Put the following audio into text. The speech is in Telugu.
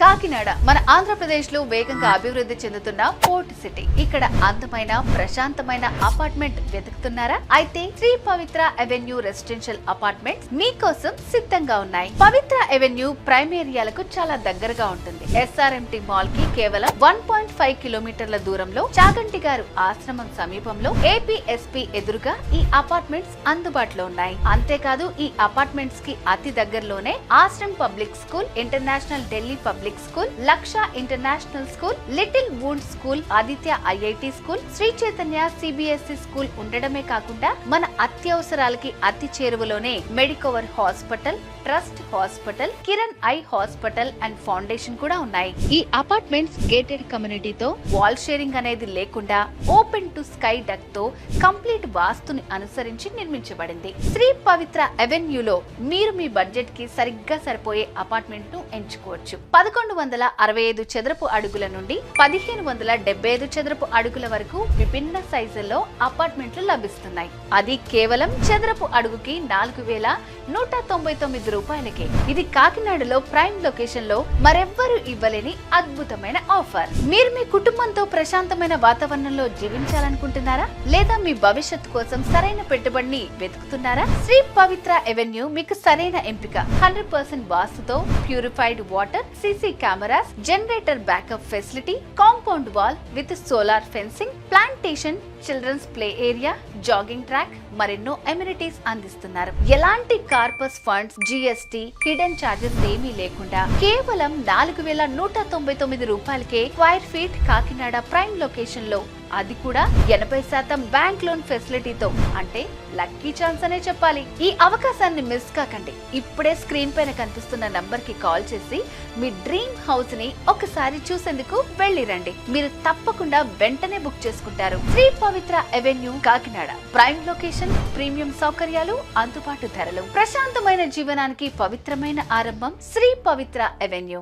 కాకినాడ మన ఆంధ్రప్రదేశ్ లో వేగంగా అభివృద్ధి చెందుతున్న పోర్ట్ సిటీ. ఇక్కడ అందమైన ప్రశాంతమైన అపార్ట్మెంట్ వెతుకుతున్నారా? అయితే Shri Pavitra avenue residential apartments మీకోసం సిద్ధంగా ఉన్నాయి. పవిత్ర అవెన్యూ ప్రైమ్ ఏరియాలకు చాలా దగ్గరగా ఉంటుంది. SRMT మాల్ కి కేవలం 1.5 కిలోమీటర్ల దూరంలో, చాగంటి గారు ఆశ్రమం సమీపంలో, APSP ఎదురుగా ఈ అపార్ట్మెంట్స్ అందుబాటులో ఉన్నాయి. అంతేకాదు ఈ అపార్ట్మెంట్స్ కి అతి దగ్గరలోనే Ashram public school, international Delhi public school, Laksh international school, little wood school, Aditya IIT school, Sri Chaitanya CBSE school ఉండడమే కాకుండా మన అత్యవసరాలకి అతి చేరువలోనే Medicover hospital, trust hospital, Kiran eye hospital and foundation కూడా ఉన్నాయి. ఈ అపార్ట్మెంట్స్ గేటెడ్ కమ్యూనిటీతో, వాల్ షేరింగ్ అనేది లేకుండా ఓపెన్ టు స్కై డక్ తో కంప్లీట్ వాస్తుని అనుసరించి నిర్మించబడింది. శ్రీ పవిత్ర అవెన్యూలో మీరు మీ బడ్జెట్ కి సరిగ్గా సరిపోయే అపార్ట్మెంట్ ను ఎంచుకోవచ్చు. 1165 చదరపు అడుగుల నుండి 1575 చదరపు అడుగుల వరకు విభిన్న సైజుల్లో అపార్ట్మెంట్లు లభిస్తున్నాయి. అది కేవలం చదరపు అడుగుకి 4199 రూపాయలకే. ఇది కాకినాడలో ప్రైమ్ లొకేషన్ లో మరెవ్వరూ ఇవ్వలేని అద్భుతమైన ఆఫర్. మీరు మీ కుటుంబంతో ప్రశాంతమైన వాతావరణంలో జీవించాలనుకుంటున్నారా? లేదా మీ భవిష్యత్తు కోసం సరైన పెట్టుబడిని వెతుకుతున్నారా? శ్రీ పవిత్ర అవెన్యూ మీకు సరైన ఎంపిక. 100% వాస్తుతో, purified water, CC cameras, generator backup facility, compound wall with solar fencing, plantation, children's play area, jogging track, మరెన్నో అమ్యూనిటీస్ అందిస్తున్నారు. ఎలాంటి corpus funds, GST, hidden charges ఏమీ లేకుండా కేవలం 4199 రూపాయలకే square feet Kakinada prime location లో, అది కూడా 80% బ్యాంక్ లోన్ ఫెసిలిటీతో. అంటే లక్కీ ఛాన్స్ అనే చెప్పాలి. ఈ అవకాశాన్ని మిస్ కాకండి. ఇప్పుడే స్క్రీన్ పైన కనిపిస్తున్న నంబర్ కి కాల్ చేసి మీ డ్రీమ్ హౌస్ ని ఒకసారి చూసేందుకు వెళ్ళిరండి. మీరు తప్పకుండా వెంటనే బుక్ చేసుకుంటారు. Sri Pavitra avenue Kakinada prime location, premium సౌకర్యాలు, అందుబాటు ధరలు, ప్రశాంతమైన జీవనానికి పవిత్రమైన ఆరంభం. శ్రీ పవిత్ర అవెన్యూ.